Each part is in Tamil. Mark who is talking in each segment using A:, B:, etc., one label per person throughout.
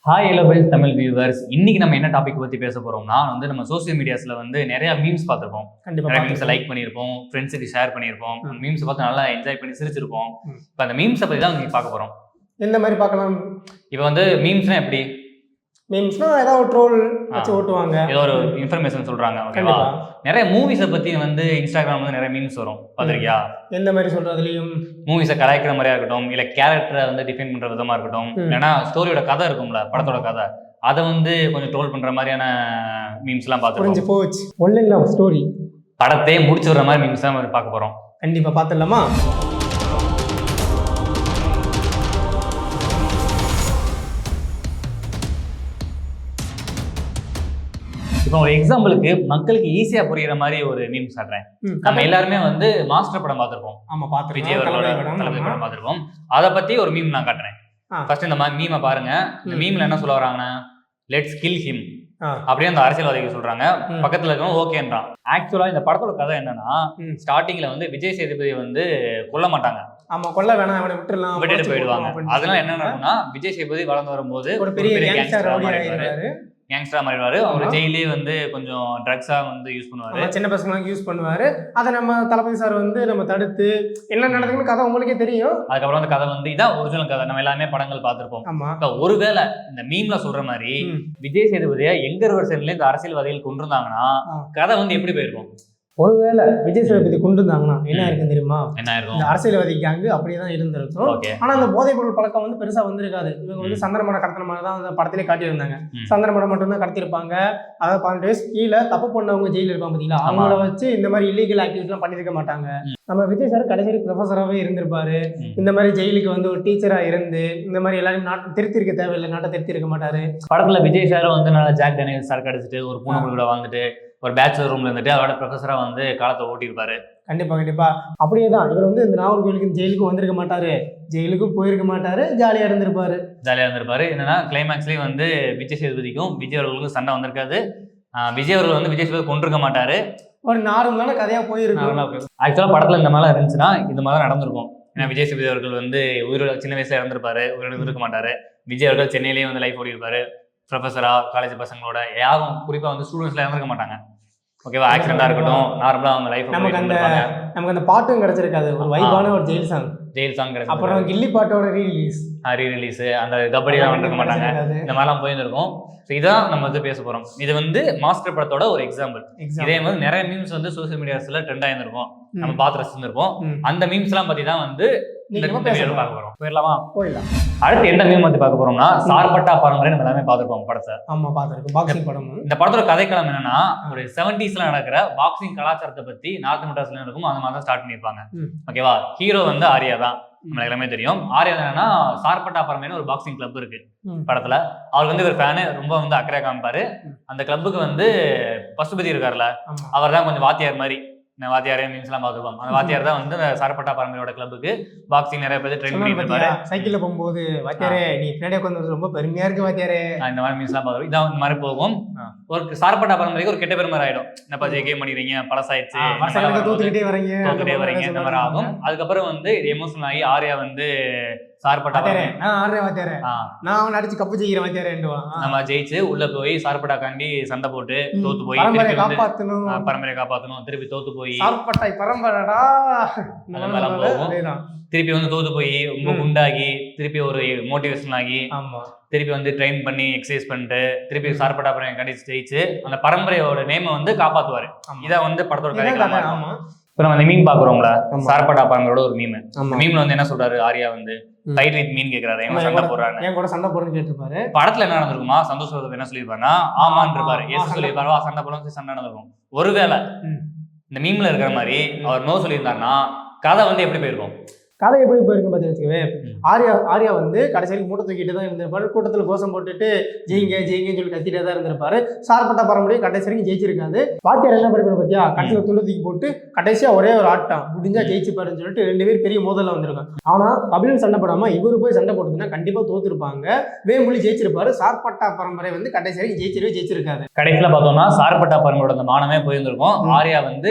A: Hi hello friends Tamil viewers. இன்னைக்கு நம்ம என்ன டாபிக் பத்தி பேச போறோம்னா நம்ம சோசியல் மீடியாஸ்ல நிறைய மீம்ஸ் பார்த்திருப்போம். நிறைய மீம்ஸ் லைக் பண்ணியிருப்போம், ஃப்ரெண்ட்ஸுக்கு ஷேர் பண்ணியிருப்போம், மீம்ஸ் பார்த்து நல்லா என்ஜாய் பண்ணி சிரிச்சிருப்போம். இப்போ அந்த மீம்ஸை பத்தி தான் இன்னைக்கு பார்க்க போறோம்.
B: எந்த மாதிரி பார்க்கலாம்?
A: இப்போ மீம்ஸ்னா எப்படி?
B: மீம்ஸ்னா ஏதாவது ஒரு ட்ரோல் வச்சு ஓட்டுவாங்க,
A: ஏதோ ஒரு இன்ஃபர்மேஷன் சொல்றாங்க. ஓகேவா? நிறைய மூவிஸை பத்தி இன்ஸ்டாகிராம்ல நிறைய மீம்ஸ் வரும், பார்த்திருக்கியா?
B: எந்த மாதிரி சொல்றதுலயும்
A: மூவிஸை கலாய்க்கிற மாதிரியா இருக்கட்டும், இல்ல கேரக்டரை டிஃபைன் பண்ற விதமா இருக்கட்டும், இல்லைன்னா ஸ்டோரியோட கதை இருக்கும்ல, படத்தோட கதை, அதை கொஞ்சம் ட்ரோல் பண்ற மாதிரியான மீம்ஸ் எல்லாம் பார்த்துருக்கோம்.
B: போச்சு ஒன்லைன்ல ஸ்டோரி
A: படத்தையே முடிச்சு விடுற மாதிரி மீம்ஸ் தான் பார்க்க போறோம்.
B: கண்டிப்பா பார்த்துடலாமா?
A: இப்போ ஒரு எக்ஸாம்பிளுக்கு மக்களுக்கு ஈஸியா புரியுற மாதிரி ஒரு மீம் காட்டுறேன். நம்ம எல்லாருமே மாஸ்டர் படம் பார்த்திருப்போம்.
B: ஆமா, பார்த்திருக்கோம்.
A: விஜய் அவர்களோட தளபதி படம் பார்த்திருப்போம். அதை பத்தி ஒரு மீம் நான் காட்டுறேன். ஃபர்ஸ்ட் இந்த மீமை பாருங்க. இந்த மீம்ல என்ன சொல்ல வராங்கன்னா, லெட்ஸ் கில் ஹிம் அப்படியே அந்த அரசியல்வாதிகள் சொல்றாங்க. பக்கத்துல இருக்கவங்க ஓகேன்றான். ஆக்சுவலா இந்த படத்தோட கதை என்னன்னா, ஸ்டார்டிங்ல விஜய் சேதுபதி கொல்ல மாட்டாங்க.
B: ஆமா, கொல்ல வேணாம், அவனை
A: விட்டுட்டு போயிடுவாங்க. அதெல்லாம் என்ன நடக்கும்னா, விஜய் சேதுபதி வளர்ந்து வரும்போது
B: ஒரு பெரிய
A: கேங்ஸ்டரா மாறிடுவாரு. அவர் ஜெயிலே கொஞ்சம் ட்ரக்ஸா யூஸ் பண்ணுவாரு,
B: சின்ன பசங்களுக்கு யூஸ் பண்ணுவாரு. அதை நம்ம தளபதி சார் நம்ம தடுத்து என்ன நடக்குதுன்னு கதை உங்களுக்கே தெரியும்.
A: அதுக்கப்புறம் அந்த கதை இதான் ஒரிஜினல் கதை. நம்ம எல்லாமே படங்கள் பார்த்திருப்போம். ஒருவேளை இந்த மீம்ல சொல்ற மாதிரி விஜய் சேதுபதியை எங்கர் வெர்ஷன்ல இந்த அரசியல்வாதிகள் கொண்டிருந்தாங்கன்னா கதை எப்படி போயிருக்கும்?
B: ஒருவேளை விஜய் சேதுபதி கொண்டு இருந்தாங்கன்னா என்ன இருக்கும் தெரியுமா?
A: என்ன இருக்கும்?
B: இந்த அரசியல்வாதி கேங்கு அப்படியேதான் இருந்திருக்கும். ஆனா அந்த போதைப் பொருள் பழக்கம் பெருசா வந்திருக்காது. இவங்க சந்திரமடம் கடத்தின மாதிரி தான் அந்த படத்திலே காட்டியிருந்தாங்க. சந்திரமடம் மட்டும்தான் கடத்திருப்பாங்க. அதாவது 12 வயசு கீழே தப்பு பண்ணவங்க ஜெயில இருப்பாங்க பாத்தீங்களா, அவங்கள வச்சு இந்த மாதிரி இல்லீகல் ஆக்டிவிட்டி எல்லாம் பண்ணிருக்க மாட்டாங்க. நம்ம விஜய் சார் கடைசி ப்ரொஃபஸராகவே இருந்திருப்பாரு. இந்த மாதிரி ஜெயிலுக்கு ஒரு டீச்சரா இருந்து இந்த மாதிரி எல்லாரும் நாட்டை திருத்தி இருக்க தேவையில்லை, நாட்டை திருத்தி இருக்க மாட்டாரு.
A: படத்துல விஜய் சார் நல்லா ஜாக் டேனியல் சார் கிடைச்சிட்டு ஒரு பூனை கூட வாழ்ந்துட்டு ஒரு பேச்சுலர் ரூம்ல இருந்துட்டு அவரோட ப்ரொஃபஸரா காலத்தை ஓட்டியிருப்பாரு.
B: கண்டிப்பா அப்படியே தான் இவர் இந்த நாகர்கோவிலுக்கு ஜெயிலுக்கு வந்திருக்க மாட்டாரு, ஜெயிலுக்கும் போயிருக்க மாட்டாரு, ஜாலியா இருந்திருப்பாரு. என்னன்னா கிளைமேக்ஸ்லயே விஜய் சேதுபதிக்கும் விஜய் அவர்களுக்கும் சண்டை வந்திருக்காது. விஜய் அவர்கள் விஜய் சேதுபதி கொண்டிருக்க மாட்டாரு. ஒரு நார்மலான கதையா போயிருக்கும்.
A: ஆக்சுவலா படத்துல இந்த மாதிரிலாம் இருந்துச்சுன்னா இந்த மாதிரி நடந்திருக்கும். ஏன்னா விஜய் சேதுபதி அவர்கள் உயிரோட சின்ன வயசுல இறந்திருப்பாரு, உயிரோட இருக்க மாட்டாரு. விஜய் அவர்கள் சென்னையிலேயே லைஃப் ஓடி இருப்பாரு. ப்ரொஃபஸரா காலேஜ் பசங்களோட யாரும் குறிப்பா ஸ்டூடெண்ட்ஸ்ல இறந்துருக்க மாட்டாங்க. ஓகேவா? ஆக்சிடென்டா இருக்கட்டும், நார்மலா அவங்க லைஃப்
B: நமக்கு அந்த பாட்டும் கிடைச்சிருக்காது. ஒரு வைபான ஒரு ஜெயில் சாங் கிடைக்கும். அப்புறம் கில்லி பாட்டோட ரீரிலீஸ் அந்த கபடி எல்லாம் வந்துருக்க மாட்டாங்க. இந்த மாதிரிலாம் போயிருந்திருக்கும். இதான் நம்ம பேச போறோம். இது மாஸ்டர் படத்தோட ஒரு எக்ஸாம்பிள். இதே மாதிரி நிறைய மீம்ஸ் சோசியல் மீடியாஸ்ல ட்ரெண்ட் ஆயிருந்திருக்கும், நம்ம பார்த்து ரசிச்சிருப்போம். அந்த மீம்ஸ் எல்லாம் பத்தி தான் பார்க்க போறோம். போயிடலாம். அடுத்து எந்த மீம் பத்தி பார்க்க போறோம்னா, சார்பட்டா பரம்பரை நம்ம எல்லாமே பார்த்திருப்போம் படத்தை. ஆமா, பார்த்திருக்கோம். பாக்ஸிங் படம். இந்த
A: படத்தோட கதைக்களம் என்னன்னா, ஒரு 70s நடக்கிற பாக்ஸிங் கலாச்சாரத்தை பத்தி நார்த் மெட்ராஸ்ல இருக்கும். அந்த மாதிரி தான் ஸ்டார்ட் பண்ணிருப்பாங்க. ஓகேவா? ஹீரோ ஆர்யா தான், நம்ம எல்லாமே தெரியும். ஆர்யா என்னன்னா, சார்பட்டா பரம்பரைன்னு ஒரு பாக்ஸிங் கிளப் இருக்கு படத்துல. அவருக்கு ஒரு ஃபேனு ரொம்ப அக்கறை காமிப்பாரு. அந்த கிளப்புக்கு பசுபதி இருக்காருல்ல, அவர் தான் கொஞ்சம் வாத்தியார் மாதிரி. வாத்தியாரே மீம்ஸ் எல்லாம் பார்த்துருப்போம். அந்த வாத்தியார் தான் அந்த சார்பட்டா பரம்பரையோட கிளப்புக்கு பாக்ஸிங் நிறைய பேர் ட்ரெயின் பண்ணிட்டு இருப்பாரு.
B: சைக்கிள்ல போகும்போது வாத்தியாரே நீ பின்னாடி உட்கார்ந்து ரொம்ப பெருமையா இருக்கு வாத்தியாரே,
A: இந்த மாதிரி மீம்ஸ் எல்லாம் பார்த்துருவோம். இதான் இந்த மாதிரி போகும். ஒரு சார்பட்டா பரம்பரைக்கு ஒரு கெட்ட பெருமை ஆயிடும். என்னப்பா கேம் பண்ணிடுறீங்க, பழசாயிடுச்சு,
B: தோத்துக்கிட்டே வரீங்க
A: இந்த மாதிரி ஆகும். அதுக்கப்புறம் இது எமோஷனல் ஆகி ஆர்யா சார்பட்டா
B: நான் அவனை அடிச்சு கப்பு ஜெயிக்கிற வாத்தியாரே
A: நம்ம ஜெயிச்சு உள்ள போய் சார்பட்டா காண்டி சண்டை போட்டு தோத்து போய் பரம்பரையை காப்பாத்தணும், திருப்பி தோத்து போய்
B: பரம்பரைடா
A: திருப்பி தோத்து போய் ரொம்ப குண்டாகி திருப்பி ஒரு மோட்டிவேஷன் ஆகி திருப்பி ட்ரெயின் பண்ணி எக்ஸசைஸ் பண்ணிட்டு திருப்பி சார்பட்டா பரம்பரை கண்டிச்சு ஜெயிச்சு அந்த பரம்பரையோட நேமை காப்பாத்துவாரு. இதான் படத்தோட கதை. இப்ப நம்ம மீன் பாக்குறோம்ல, சார்பட்டா பரம்பரையோட ஒரு மீம். மீம்ல என்ன சொல்றாரு ஆர்யா ஃபைட் வித் மீன் கேக்குறாரு. எங்க சண்டை போடுறாங்க,
B: என் கூட சண்டை போடுன்னு கேட்டிருப்பாரு.
A: படத்துல என்ன நடந்திருக்குமா, சந்தோஷ் என்ன சொல்லியிருப்பாருன்னா ஆமான்னு இருப்பாரு, எஸ் சொல்லியிருப்பாரு, சண்டை போடுவோம், சண்டை நடந்திருக்கும். ஒருவேளை இந்த மீம்ல இருக்கிற மாதிரி அவர் நோ சொல்லியிருந்தாருன்னா கதை எப்படி போயிருக்கும்?
B: கதை எப்படி போயிருக்கு பார்த்தீங்கன்னு ஆர்யா கடைசியில் மூட்டை தூக்கிட்டு தான் இருந்திருப்பாரு. கூட்டத்தில் கோஷம் போட்டுட்டு ஜெயிங்கன்னு சொல்லி கத்திட்டே தான் இருந்திருப்பாரு. சார்பட்டா பரம்பரையும் கடைசி வரைக்கும் ஜெயிச்சிருக்காது. வாத்தியார் என்ன பண்ணிருப்பாரு பார்த்தியா, கடைசியில் துள்ள தூக்கி போட்டு கடைசியா ஒரே ஒரு ஆட்டம் முடிஞ்சா ஜெயிச்சுப்பாருன்னு சொல்லிட்டு 2 பேர் பெரிய மோதல்ல வந்திருக்காங்க. ஆனா கபிலன் சண்டை போடாம இவரு போய் சண்டை போட்டுதுன்னா கண்டிப்பா தோத்துருப்பாங்க. வேம்புலி ஜெயிச்சிருப்பாரு. சார்பட்டா பரம்பரை கடைசி வரைக்கும் ஜெயிச்சிருக்காது.
A: கடைசியில பார்த்தோம்னா சார்பட்டா பரம்பரையோட அந்த மானமே போயிருந்திருக்கும். ஆர்யா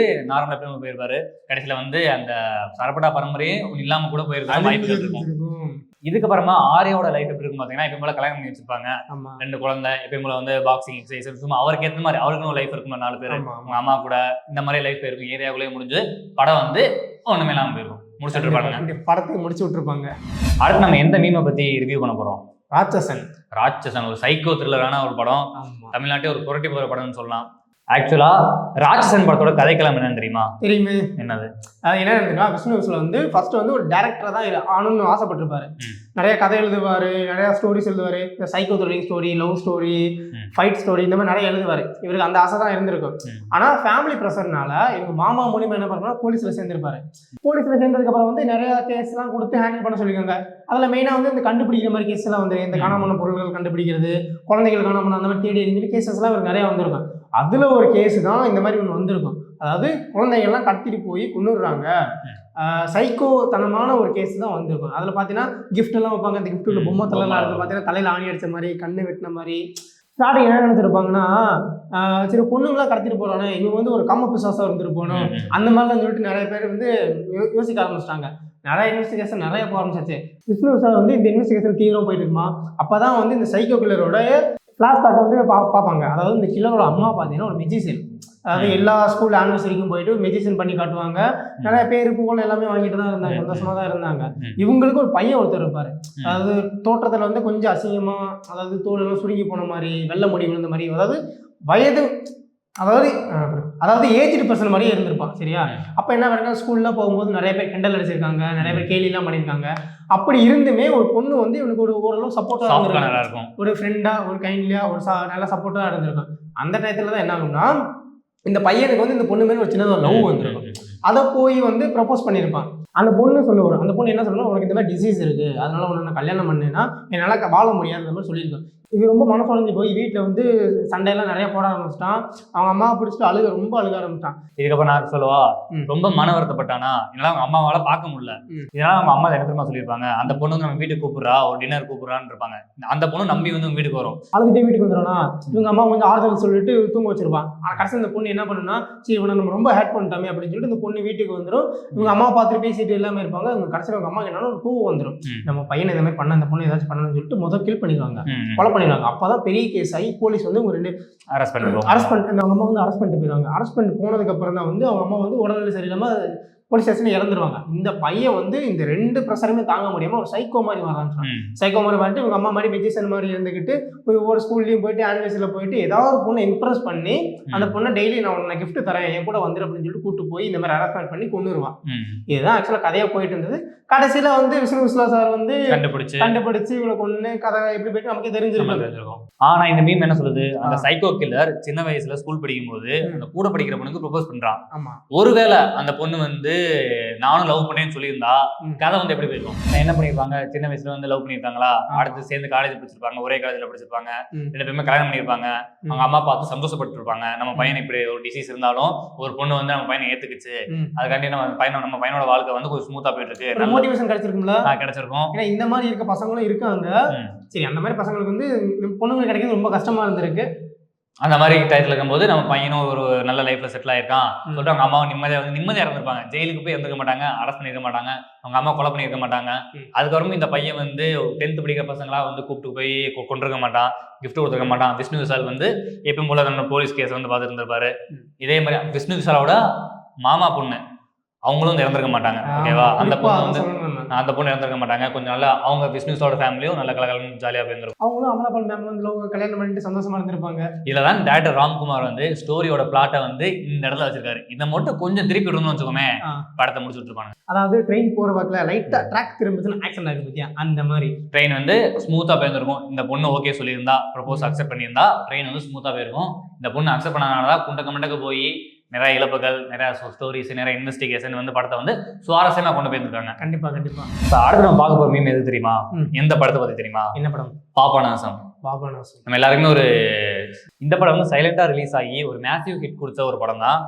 A: நார்மலா போயிருப்பாரு. கடைசியில அந்த சார்பட்டா பரம்பரையே இல்லாம கூட போயிருக்க வாய்ப்புகள் இருக்கும். இதுக்கப்புறமா ஆரியாவோட லைஃப் எப்படி இருக்கும் பாத்தீங்கன்னா, இப்ப போல கல்யாணம் பண்ணி வச்சிருப்பாங்க,
B: ஆமா
A: 2 குழந்தை, இப்ப போல வந்து பாக்ஸிங் எக்ஸசைஸ் சும்மா அவருக்கு ஏற்ற மாதிரி அவருக்குன்னு லைஃப் இருக்கும், 4 பேர் உங்க அம்மா கூட இந்த மாதிரி லைஃப் இருக்கும். ஏரியாவுக்குள்ளேயே முடிஞ்சு படம் வந்து ஒண்ணுமே இல்லாம போயிருக்கும், முடிச்சுட்டு இருப்பாங்க,
B: படத்தை முடிச்சு விட்டுருப்பாங்க.
A: அடுத்து நம்ம எந்த மீமை பத்தி ரிவ்யூ பண்ண போறோம்?
B: ராட்சசன்
A: ஒரு சைக்கோ த்ரில்லரான ஒரு படம், தமிழ்நாட்டே ஒரு புரட்டி போற படம்னு சொல்லலாம். ஆக்சுவலா ராட்சசன் படத்தோட கதைக்களம் என்னன்னு தெரியுமா?
B: தெரியுமே.
A: என்னது?
B: அது என்ன, விஷ்ணுவிஸ்ல வந்து ஃபர்ஸ்ட் வந்து ஒரு டைரக்டரா தான் ஆகணும்னு ஆசைப்பட்டிருப்பாரு. நிறைய கதை எழுதுவாரு, நிறைய ஸ்டோரிஸ் எழுதுவாரு, இந்த psycho thrilling story, love story, fight story, இந்த மாதிரி நிறைய எழுதுவாரு. இவருக்கு அந்த ஆசை தான் இருந்திருக்கும். ஆனா ஃபேமிலி ப்ரெஷர்னால இவங்க மாமா மூலியமா என்ன பண்ணுறா, போலீஸ்ல சேர்ந்திருப்பாரு. போலீஸ்ல சேர்ந்ததுக்கு அப்புறம் வந்து நிறைய கேஸ் எல்லாம் கொடுத்து ஹேண்டில் பண்ண சொல்லியிருக்காங்க. அதுல மெயினா வந்து இந்த கண்டுபிடிக்கிற மாதிரி கேஸ் எல்லாம் வந்து இந்த காணாம பொருட்கள் கண்டுபிடிக்கிறது, குழந்தைகள் காணாம அந்த மாதிரி தேடி எழுதி கேசஸ் எல்லாம் இவருக்கு நிறைய வந்திருக்கும். அதுல ஒரு கேஸ் தான் இந்த மாதிரி ஒன்று வந்திருக்கும். அதாவது குழந்தைகள்லாம் கடத்திட்டு போய் கொண்டுடுறாங்க, சைக்கோ தனமான ஒரு கேஸ் தான் வந்திருக்கும். அதில் பார்த்தீங்கன்னா கிஃப்ட் எல்லாம் வைப்பாங்க, அந்த கிஃப்ட் உள்ள பொம்மை தலைலாம் இருந்து பார்த்தீங்கன்னா தலையில் ஆணி அடித்த மாதிரி, கண்ணு வெட்டின மாதிரி. ஸ்டார்டிங் என்ன நினைச்சிருப்பாங்கன்னா, சரி பொண்ணுங்களாம் கடத்திட்டு போறானே, இவங்க வந்து ஒரு காம பிசாசா இருந்துட்டு போகணும் அந்த மாதிரிலாம் சொல்லிட்டு நிறைய பேர் வந்து யோசிக்க ஆரம்பிச்சிட்டாங்க. நிறைய இன்வெஸ்டிகேஷன் நிறைய போக ஆரம்பிச்சாச்சு. விஷ்ணு விஷால் வந்து இந்த இன்வெஸ்டிகேஷன் தீவிரம் போயிட்டு இருக்குமா, அப்பதான் வந்து இந்த சைக்கோ கில்லரோட ஃப்ளாஷ்பேக் வந்து பார்ப்பாங்க. அதாவது இந்த கில்லரோட அம்மா பார்த்தீங்கன்னா ஒரு மெஜிஷியன். அதாவது எல்லா ஸ்கூல் ஆனிவர்சரிக்கும் போயிட்டு மெஜிஷியன் பண்ணி காட்டுவாங்க. நிறைய பேர் புகழ் எல்லாமே வாங்கிட்டு தான் இருந்தாங்க, சந்தோஷமா தான் இருந்தாங்க. இவங்களுக்கு ஒரு பையன் ஒருத்தர் இருப்பாரு. அதாவது தோற்றத்தில் வந்து கொஞ்சம் அசிங்கமா, அதாவது தோல் எல்லாம் சுருங்கி போன மாதிரி, வெள்ளை முடி விழுந்த மாதிரி, அதாவது வயது அதாவது ஏஜ்டு பர்சன் மாதிரியே இருந்திருப்பான். சரியா? அப்போ என்ன பண்ணுறாங்க, ஸ்கூல்ல போகும்போது நிறைய பேர் கிண்டல் அடிச்சிருக்காங்க, நிறைய பேர் கேலிலாம் பண்ணியிருக்காங்க. அப்படி இருந்துமே ஒரு பொண்ணு வந்து இவனுக்கு ஒரு ஓரளவு சப்போர்ட்டாக இருக்கும், ஒரு ஃப்ரெண்டா, ஒரு கைண்ட்லியா, ஒரு நல்ல சப்போர்ட்டாக இருந்திருக்கும். அந்த டயத்துல தான் என்ன ஆகும்னா, இந்த பையனுக்கு வந்து இந்த பொண்ணு மேலே ஒரு சின்னதாக லவ் வந்திருக்கும். அதை போய் வந்து ப்ரப்போஸ் பண்ணியிருப்பான். அந்த பொண்ணு சொல்லுவார், அந்த பொண்ணு என்ன சொல்லணும், உனக்கு இந்த மாதிரி டிசீஸ் இருக்குது, அதனால உன்னை நான் கல்யாணம் பண்ணேன்னா என்னால் வாழ முடியாத மாதிரி சொல்லியிருக்கேன். இது ரொம்ப மனசுடைஞ்சு போய் வீட்டில் வந்து சண்டையெல்லாம் நிறைய போட ஆரம்பிச்சிட்டான். அவங்க அம்மாவை பிடிச்சிட்டு ரொம்ப அழுக ஆரம்பிச்சிட்டான்.
A: இதுக்கப்புறம் நான் சொல்லுவா, ரொம்ப மன வருத்தப்பட்டானா, இதெல்லாம் அவங்க அம்மாவால பார்க்க முடியல. இதனால அவங்க அம்மா என்ன தெரியுமா சொல்லியிருப்பாங்க, அந்த பொண்ணு வந்து நம்ம வீட்டுக்கு கூப்பிடுறா, ஒரு டின்னர் கூப்பிடுறான்னு இருப்பாங்க. அந்த பொண்ணு நம்பி வந்து வீட்டுக்கு வரும், அழுதுகிட்டே வீட்டுக்கு வந்துடும்னா இவங்க அம்மா கொஞ்சம் ஆறுதல் சொல்லிட்டு தூங்க வச்சிருப்பான். ஆனால் கடைசி இந்த பொண்ணு என்ன பண்ணுன்னா, சரி இவனை நம்ம ரொம்ப ஹேட் பண்ணிட்டோமே அப்படின்னு சொல்லிட்டு இந்த பொண்ணு வீட்டுக்கு வந்துடும். இவங்க அம்மா பார்த்துட்டு பேசிட்டு எல்லாமே இருப்பாங்க. இவங்க கடைசியில் அவங்க அம்மா என்னன்னா ஒரு கோவம் வந்துடும், நம்ம பையனை இந்த மாதிரி பண்ண, அந்த பொண்ணு ஏதாச்சும் பண்ணணும்னு சொல்லிட்டு முதல் கில் பண்ணிடுவாங்க, கொலை பண்ணிடுவாங்க. அப்பதான் பெரிய கேஸ் ஆகி போலீஸ் வந்து உங்க 2 அரெஸ்ட் பண்ணிட்டு அவங்க அம்மா வந்து அரெஸ்ட் பண்ணிட்டு போயிடுவாங்க. அரெஸ்ட் பண்ணிட்டு போனதுக்கு அப்புறம் தான் வந்து அவங்க அம்மா வந்து உடல்நிலை சரியில்லாம போலீஸ் ஸ்டேஷன் இறந்துருவாங்க. இந்த பையன் வந்து இந்த 2 ப்ரெஷருமே தாங்க முடியாம ஒரு சைக்கோ மாதிரி வரான். சைக்கோ மாதிரி வந்துட்டு இவங்க அம்மா மாதிரி மெஜிஷியன் மாதிரி இருந்துக்கிட்டு ஒவ்வொரு ஸ்கூல்லையும் போயிட்டு ஆனிவர்சரியில் போயிட்டு ஏதாவது ஒரு பொண்ணை இம்ப்ரெஸ் பண்ணி அந்த பொண்ணை டெய்லி நான் உன்னை கிஃப்ட் தரேன், என் கூட வந்துரு அப்படின்னு சொல்லிட்டு கூட்டு போய் இந்த மாதிரி ஹராஸ்மெண்ட் பண்ணி கொண்டுருவான். இதுதான் ஆக்சுவலாக கதையாக போயிட்டு இருந்தது. கடைசியில வந்து விஷ்ணு விஸ்வா சார் வந்து கண்டுபிடிச்சு இவங்களுக்கு ஒண்ணு கதை எப்படி போயிட்டு நமக்கு தெரிஞ்சிருக்கும். ஆனா இந்த மீம் என்ன சொல்லுது, அந்த சைக்கோ கில்லர் சின்ன வயசுல ஸ்கூல் படிக்கும் போது அந்த கூட படிக்கிற பொண்ணுக்கு ப்ரொபோஸ் பண்றான். ஒருவேளை அந்த பொண்ணு வந்து நானும் லவ் பண்ணேன்னு சொல்லியிருந்தா கதை வந்து எப்படி போயிருக்கும்? என்ன பண்ணிருப்பாங்க, சின்ன வயசுல வந்து லவ் பண்ணிருப்பாங்களா, அடுத்து சேர்ந்து காலேஜ் படிச்சிருப்பாங்க, ஒரே காலேஜ்ல படிச்சிருப்பாங்க, 2 பேருமே கல்யாணம் பண்ணிருப்பாங்க. அவங்க அம்மா பார்த்து சந்தோஷப்பட்டு இருப்பாங்க, நம்ம பையன் இப்படி ஒரு டிசீஸ் இருந்தாலும் ஒரு பொண்ணு வந்து நம்ம பையனை ஏத்துக்குச்சு, அதுக்காண்டி நம்ம பையனோட வாழ்க்கை வந்து கொஞ்சம் ஸ்மூத்தா போயிட்டு இருக்கு, மோட்டிவேஷன் கிடைச்சிருக்கும்ல. கிடைச்சிருக்கும். ஏன்னா இந்த மாதிரி இருக்க பசங்களும் இருக்காங்க. சரி, அந்த மாதிரி பசங்களுக்கு வந்து பொண்ணுங்களுக்கு கிடைக்கிறது ரொம்ப கஷ்டமா இருந்திருக்கு. அந்த மாதிரி டயத்துல இருக்கும்போது நம்ம பையனும் ஒரு நல்ல லைஃப்ல செட்டில் ஆயிருக்கான் சொல்லிட்டு அவங்க அம்மாவும் நிம்மதியா இருந்திருப்பாங்க. ஜெயிலுக்கு போய் இருந்துக்க மாட்டாங்க, அரெஸ்ட் பண்ணிருக்க மாட்டாங்க, அவங்க அம்மா கொலை பண்ணிருக்க மாட்டாங்க. அதுக்கப்புறம் இந்த பையன் வந்து 10th படிக்கிற பசங்களா வந்து கூப்பிட்டு போய் கொண்டிருக்க மாட்டான், கிஃப்ட் கொடுத்துருக்க மாட்டான். விஷ்ணு விஷால் வந்து எப்பவும் போல நம்ம போலீஸ் கேஸ் வந்து பார்த்துட்டு இருந்திருப்பாரு. இதே மாதிரி விஷ்ணு விஷாலோட மாமா பொண்ணு அவங்களும் இறந்துருக்க மாட்டாங்க. ஓகேவா? அந்த பொண்ணு இறந்துருக்க மாட்டாங்க. கொஞ்சம் நல்லா அவங்க பிசினஸோட ஃபேமிலியும் நல்ல கலகலன்னு ஜாலியா போயிருந்திருக்கும். அவங்களும் அமலாபால் மேம் வந்து கல்யாணம் பண்ணிட்டு சந்தோஷமா இருந்திருப்பாங்க. இதுலதான் டைரக்டர் ராம்குமார் வந்து ஸ்டோரியோட பிளாட்டை வந்து இந்த இடத்துல வச்சிருக்காரு. இதை மட்டும் கொஞ்சம் திருப்பி விடணும்னு வச்சுக்கோமே, படத்தை முடிச்சு விட்டுருப்பாங்க. அதாவது ட்ரெயின் போற வாக்குல லைட்டா ட்ராக் திரும்பிச்சுன்னு ஆக்சிடென்ட் ஆகுது பத்தியா, அந்த மாதிரி ட்ரெயின் வந்து ஸ்மூத்தா போயிருந்திருக்கும். இந்த பொண்ணு ஓகே சொல்லியிருந்தா, ப்ரப்போஸ் அக்செப்ட் பண்ணியிருந்தா ட்ரெயின் வந்து ஸ்மூத்தா போயிருக்கும். இந்த பொண்ணு அக்செப்ட் பண்ணனாலதான் குண்டக்க மண்டக்க போய் நிறைய இழப்புகள், நிறைய ஸ்டோரிஸ், நிறைய இன்வெஸ்டிகேஷன் வந்து படத்தை வந்து சுவாரஸ்யமா கொண்டு போயிருக்காங்க. கண்டிப்பா கண்டிப்பா. அடுத்து நம்ம பார்க்க போற மீம் எது தெரியுமா? எந்த படத்தை பத்தி தெரியுமா? என்ன படம்? பாபநாசம். நம்ம எல்லாருக்குமே ஒரு இந்த படம் வந்து சைலண்டா ரிலீஸ் ஆகி ஒரு மேசிவ் ஹிட் கொடுத்த ஒரு படம் தான்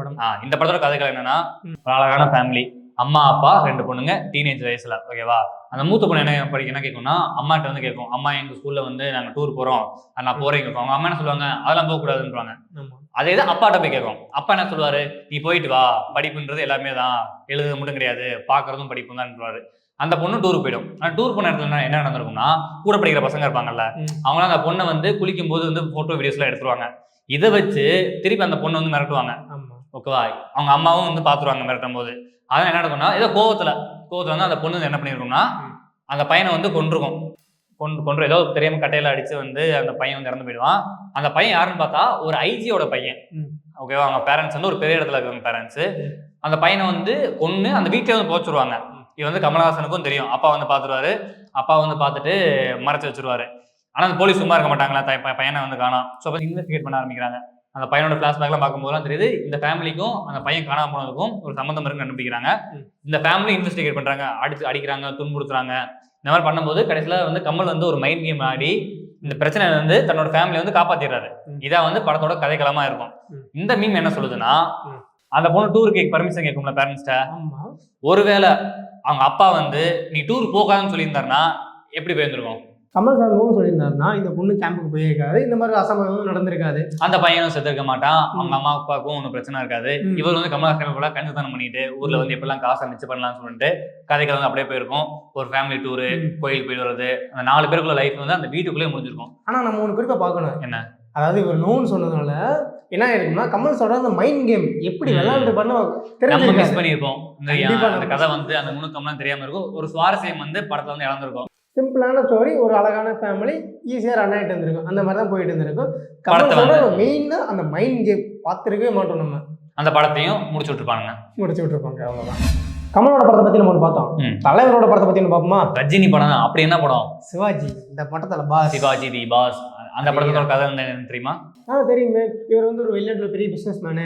A: படம். இந்த படத்தோட கதைகள் என்னன்னா, ஒரு அழகான ஃபேமிலி, அம்மா அப்பா 2 பொண்ணுங்க, டீனேஜ் வயசுல. ஓகேவா? அந்த மூத்த பொண்ணு என்ன கேட்கும்னா, அம்மாட்ட வந்து கேட்கும், அம்மா எங்க ஸ்கூல்ல வந்து நாங்க டூர் போறோம், நான் போறேன். அவங்க அம்மா என்ன சொல்லுவாங்க, அதெல்லாம் போக கூடாதுன்றாங்க. அதே தான் அப்பாட்ட போய் கேட்கும். அப்பா என்ன சொல்லுவாரு, நீ போயிட்டு வா, படிப்புன்றது எல்லாமே தான், எழுதுறது மட்டும் கிடையாது, பாக்குறதும் படிப்பும் தான். அந்த பொண்ணு டூருக்கு போயிடும். ஆனால் டூர் போன இடத்துல என்ன நடந்திருக்கும்னா, கூட படிக்கிற பசங்க இருப்பாங்கல்ல, அவங்களாம் அந்த பொண்ணை வந்து குளிக்கும் போது வந்து போட்டோ வீடியோஸ்லாம் எடுத்துருவாங்க. இதை வச்சு திருப்பி அந்த பொண்ணை வந்து மிரட்டுவாங்க. ஓகேவா, அவங்க அம்மாவும் வந்து பார்த்துருவாங்க மிரட்டும் போது. அதான் என்ன நடக்கும்னா, ஏதோ கோவத்துல வந்து அந்த பொண்ணு என்ன பண்ணிருக்கும்னா, அந்த பையனை வந்து கொண்டிருக்கும். கொன்று ஏதோ தெரியாம கட்டையில அடிச்சு வந்து அந்த பையன் வந்து இறந்து போயிடுவான். அந்த பையன் யாருன்னு பார்த்தா ஒரு ஐஜியோட பையன். ஓகேவா, அவங்க பேரண்ட்ஸ் வந்து ஒரு பெரிய இடத்துல இருக்கிற பேரண்ட்ஸ். அந்த பையனை வந்து கொன்னு அந்த வீட்டிலே வந்து போச்சுருவாங்க. இது வந்து கமலஹாசனுக்கும் தெரியும். அப்பா வந்து பார்த்துருவாரு. அப்பா வந்து பார்த்துட்டு மறைச்சு வச்சிருவாரு. ஆனால் அந்த போலீஸ் சும்மா இருக்க மாட்டாங்களா, பையனை வந்து காணோம். ஸோ அப்போ இன்வெஸ்டிகேட் பண்ண ஆரம்பிக்கிறாங்க. அந்த பையனோட ஃபிளாஷ்பேக்லாம் பார்க்கும்போதுலாம் தெரியுது, இந்த ஃபேமிலிக்கும் அந்த பையன் காணாம போனதுக்கும் ஒரு சம்மந்தம் இருக்குன்னு கண்டுபிடிக்கிறாங்க. இந்த ஃபேமிலி இன்வெஸ்டிகேட் பண்றாங்க, அடிக்கிறாங்க, துன்புறுத்துறாங்க. இந்த மாதிரி பண்ணும்போது கடைசியில் வந்து கமல் வந்து ஒரு மைண்ட் கேம் ஆடி இந்த பிரச்சனை வந்து தன்னோட ஃபேமிலியை வந்து காப்பாத்திடுறாரு. இதான் வந்து படத்தோட கதைக்களமா இருக்கும். இந்த மீம் என்ன சொல்லுதுன்னா, அந்த பொண்ணு டூருக்கு பர்மிஷன் கேட்கும்ல பேரண்ட்ஸ்ட, ஒருவேளை அவங்க அப்பா வந்து நீ டூர் போகாதுன்னு சொல்லியிருந்தாருன்னா எப்படி போயிருந்திருக்கும்?
B: கமல் சார் சொல்லியிருந்தாருன்னா இந்த பொண்ணு கேம்புக்கு போயிருக்காது, இந்த மாதிரி அசம்பவம் நடந்திருக்காது,
A: அந்த பையனும் செத்துருக்க மாட்டான், அவங்க அம்மா அப்பாவுக்கும் ஒன்றும் பிரச்சனை இருக்காது. இவர் வந்து கமலஹாசன் போல கஞ்சத்தனம் பண்ணிட்டு ஊர்ல வந்து எப்பெல்லாம் காசை மிச்சம் பண்ணலாம்னு சொல்லிட்டு கதைகள் வந்து அப்படியே போயிருக்கும். ஒரு ஃபேமிலி டூரு, கோயில் போயிட்டு வருது, அந்த 4 பேருக்குள்ள லைஃப் வந்து அந்த வீட்டுக்குள்ளேயே முடிஞ்சிருக்கும்.
B: ஆனா நம்ம ஒன்று குறிப்பா பார்க்கணும்.
A: என்ன,
B: அதாவது இவர் நோன்னு சொன்னதுனால என்ன ஆயிருக்குன்னா, கமல் சொல்ற அந்த மைண்ட் கேம் எப்படி விளையாண்டு பண்ண
A: நம்ம மிஸ் பண்ணியிருப்போம். அந்த கதை வந்து அந்த நுணுக்கம்லாம் தெரியாம இருக்கும். ஒரு சுவாரஸ்யம் வந்து படத்துல வந்து இழந்திருக்கும்.
B: சிம்பிளான ஸ்டோரி, ஒரு அழகான ஃபேமிலி, ஈஸியாக ரன் ஆகிட்டு இருந்திருக்கும். அந்த மாதிரி தான் போயிட்டு இருந்திருக்கும். கமல் மெயினாக அந்த மைண்ட் கேம் பார்த்துருக்கவே மாட்டோம். நம்ம
A: அந்த படத்தையும் முடிச்சு விட்டுருப்பாங்க.
B: அவ்வளோதான். கமலோட படத்தை பற்றி நம்ம பார்த்தோம். தலைவரோட படத்தை பற்றி நம்ம பார்ப்போமா?
A: ரஜினி படம் தான். அப்படி என்ன படம்?
B: சிவாஜி. இந்த படத்தில் பாஸ்
A: சிவாஜி தி பாஸ். அந்த படத்தோட கதை வந்து தெரியுமா?
B: தெரியுமே. இவர் வந்து ஒரு வெளிநாட்டில் பெரிய பிஸ்னஸ் மேனு.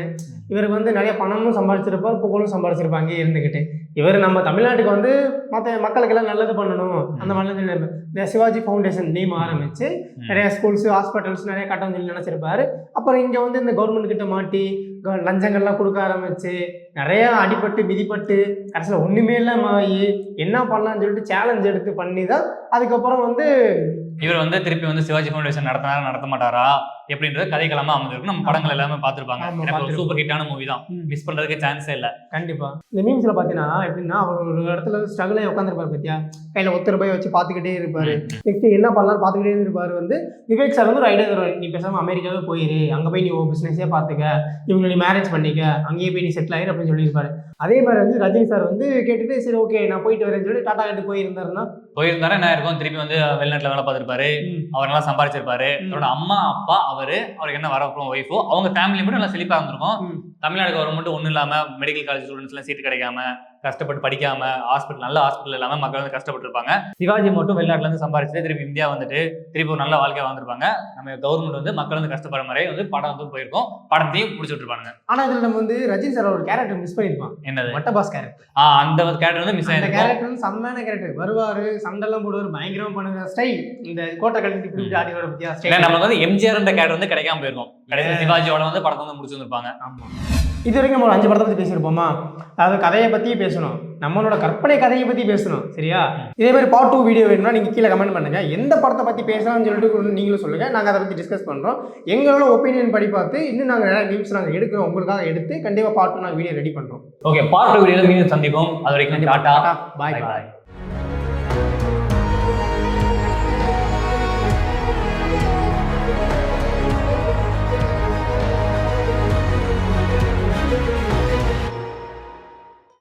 B: இவருக்கு வந்து நிறைய பணமும் சம்பாதிச்சிருப்பார், புகழும் சம்பாதிச்சிருப்பாங்க இருந்துக்கிட்டு. இவர் நம்ம தமிழ்நாட்டுக்கு வந்து மற்ற மக்களுக்கெல்லாம் நல்லது பண்ணணும், அந்த மாதிரி இந்த சிவாஜி ஃபவுண்டேஷன் நேம் ஆரம்பிச்சு நிறைய ஸ்கூல்ஸ், ஹாஸ்பிட்டல்ஸ் நிறைய கட்டணும்னு சொல்லி நினச்சிருப்பாரு. அப்புறம் இங்கே வந்து இந்த கவர்மெண்ட் கிட்ட மாட்டி லஞ்சங்கள்லாம் கொடுக்க ஆரம்பிச்சு நிறைய அடிபட்டு மிதிப்பட்டு கடைசியில் ஒன்றுமே இல்லாமல் ஆகி என்ன பண்ணலான்னு சொல்லிட்டு சேலஞ்ச் எடுத்து பண்ணி தான் அதுக்கப்புறம் வந்து
A: இவர் வந்து திருப்பி வந்து சிவாஜி ஃபவுண்டேஷன் நடத்த மாட்டாரா எப்படின்றது கதைக்களமா அமைஞ்சிருக்கும். நம்ம படங்கள் எல்லாமே பார்த்துருப்பாங்க. சூப்பர் ஹிட்டான மூவி தான், மிஸ் பண்றதுக்கு சான்ஸே இல்லை.
B: கண்டிப்பா. இந்த மீம்ஸ்ல பாத்தீங்கன்னா எப்படின்னா, அவர் ஒரு இடத்துல ஸ்ட்ரகிளே உட்காந்துருப்பாரு பத்தியா, கையில ₹1 வச்சு பாத்துக்கிட்டே இருப்பாரு. நெக்ஸ்ட் என்ன பண்ணலாம் பாத்துக்கிட்டே இருப்பாரு. வந்து விவேக் சார் வந்து ஒரு ஐடியா தருவாரு, நீ பேசாம அமெரிக்காவே போயிரு, அங்க போய் நீ பிசினஸே பாத்துக்க, இவங்க நீ மேரேஜ் பண்ணிக்க, அங்கேயே போய் நீ செட்டில் ஆயிரு அப்படின்னு சொல்லியிருப்பாரு. அதே மாதிரி வந்து ரஜினி சார் வந்து கேட்டுட்டு சரி ஓகே நான் போயிட்டு வரேன்னு சொல்லி டாடா கேட்டு போயிருந்தாருன்னா
A: என்ன இருக்கும், திருப்பி வந்து வெளிநாட்டுல வேலை பார்த்துருப்பாரு, அவர் நல்லா சம்பாதிச்சிருப்பாரு. அவரோட அம்மா அப்பா அவருக்கு என்ன வரப்போம் ஒய்ஃபோ அவங்க ஃபேமிலி மட்டும் நல்லா செழிப்பா இருந்திருக்கும். தமிழ்நாடு கவர்மெண்ட் ஒன்றும் இல்லாம மெடிக்கல் காலேஜ் ஸ்டூடெண்ட்ஸ் எல்லாம் சீட் கிடைக்காம கஷ்டப்பட்டு படிக்காம நல்ல ஹாஸ்பிட்டல் இல்லாம மக்கள் வந்து கஷ்டப்பட்டு இருப்பாங்க. சிவாஜி மட்டும் வெளிநாட்டுல இருந்து சம்பாதிச்சு திருப்பி இந்தியா வந்துட்டு திருப்பி ஒரு நல்ல வாழ்க்கையா வாழ்ந்துருப்பாங்க. நம்ம கவர்மெண்ட் வந்து மக்கள் வந்து கஷ்டப்படுற மாதிரி வந்து படம் வந்து போயிருக்கோம், படத்தையும் முடிச்சுட்டு இருப்பாங்க.
B: ஆனா இதுல நம்ம வந்து ரஜினி சார் ஒரு கேரக்டர் மிஸ் பண்ணிருப்பான்.
A: என்னது?
B: மட்டபாஸ் கேரக்டர்.
A: அந்த கேரக்டர் வந்து மிஸ் ஆயிருக்கும்.
B: கேரக்டர் வந்து செம்மையான கேரக்டர். வருவாரு, சண்டெல்லாம் போடுவாரு, பயங்கரமா பண்ணுவாரு, ஸ்டைல் இந்த கோட்டை கழட்டி இப்படி ஆடி வர பத்தியா ஸ்டைல்.
A: நமக்கு வந்து எம்ஜிஆர் என்ற கேரக்டர் வந்து கிடைக்காம போயிருக்கும். கடைசி சிவாஜியோட வந்து படத்தை வந்து முடிச்சு வந்திருப்பாங்க.
B: ஆமா. இது வரைக்கும் நம்ம 5 படத்தை பற்றி பேசியிருப்போமா? அதாவது கதையை பற்றி பேசணும், நம்மளோட கற்பனை கதையை பற்றி பேசணும், சரியா? இதே மாதிரி பார்ட் 2 வீடியோ வேணும்னா நீங்கள் கீழே கமெண்ட் பண்ணுங்க. எந்த படத்தை பற்றி பேசலாம்னு சொல்லிட்டு நீங்களும் சொல்லுங்கள், நாங்கள் அதை பற்றி டிஸ்கஸ் பண்ணுறோம். எங்களோட ஒப்பீனியன் படி பார்த்து இன்னும் நாங்கள் நிறைய நியூஸ் நாங்கள் எடுக்கிறோம், உங்களுக்காக எடுத்து கண்டிப்பாக பார்ட் 2 நாங்கள் வீடியோ ரெடி பண்ணுறோம்.
A: ஓகே, பார்ட் 2 வீடியோவில் மீண்டும் சந்திப்போம். அது வரைக்கும் டாடா,
B: பாய் பாய்.